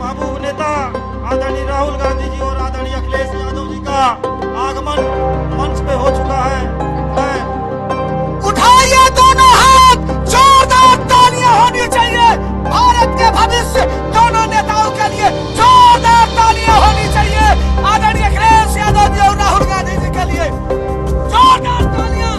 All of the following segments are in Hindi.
महबूब नेता आदरणीय राहुल गांधी जी और आदरणीय अखिलेश यादव जी का आगमन मंच पे हो चुका है। उठाइए दोनों हाथ, जोरदार तालियां होनी चाहिए। भारत के भविष्य दोनों नेताओं के लिए जोरदार तालियां होनी चाहिए। आदरणीय अखिलेश यादव जी और राहुल गांधी जी के लिए जोरदार तालियां।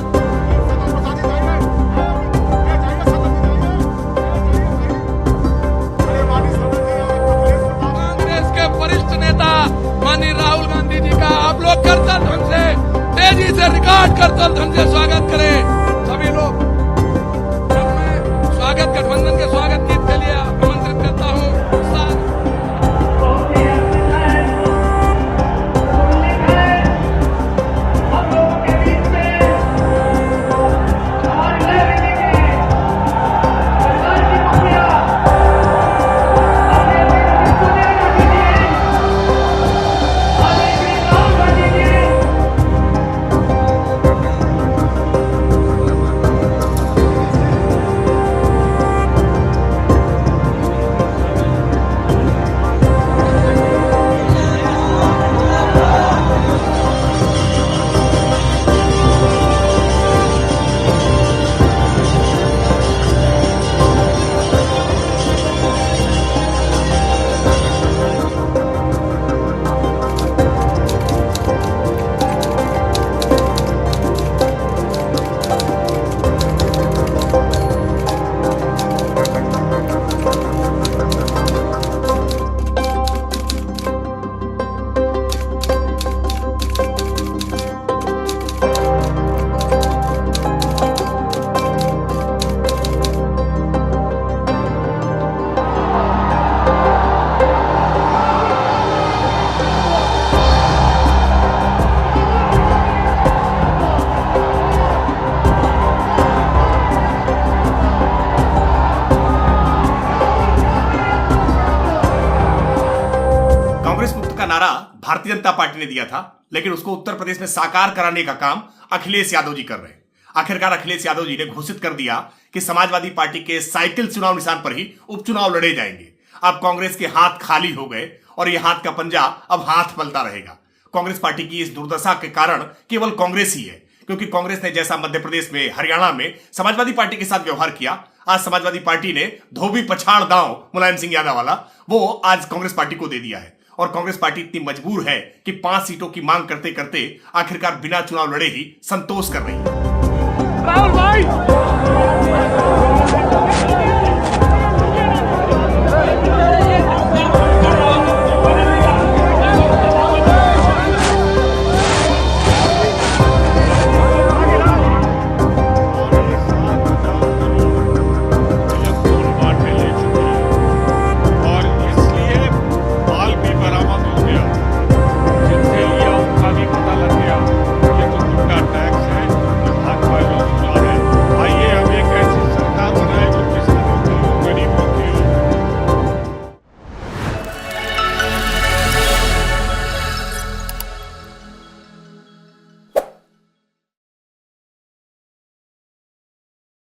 कांग्रेस के वरिष्ठ नेता माननीय राहुल गांधी जी का आप लोग करतल ढंग से, तेजी से, रिकॉर्ड करतल ढंग से स्वागत करें। सभी लोग मैं स्वागत गठबंधन के स्वागत गीत के लिए आमंत्रित करता हूं। कांग्रेस मुक्त का नारा भारतीय जनता पार्टी ने दिया था, लेकिन उसको उत्तर प्रदेश में साकार कराने का काम अखिलेश यादव जी कर रहे हैं। आखिरकार अखिलेश यादव जी ने घोषित कर दिया कि समाजवादी पार्टी के साइकिल चुनाव निशान पर ही उपचुनाव लड़े जाएंगे। अब कांग्रेस के हाथ खाली हो गए और यह हाथ का पंजा अब हाथ मलता रहेगा। कांग्रेस पार्टी की इस दुर्दशा के कारण केवल कांग्रेस ही है, क्योंकि कांग्रेस ने जैसा मध्य प्रदेश में, हरियाणा में समाजवादी पार्टी के साथ व्यवहार किया, आज समाजवादी पार्टी ने धोबी पछाड़ दांव मुलायम सिंह यादव वाला वो आज कांग्रेस पार्टी को दे दिया है। और कांग्रेस पार्टी इतनी मजबूर है कि 5 सीटों की मांग करते करते आखिरकार बिना चुनाव लड़े ही संतोष कर रही है। राहुल भाई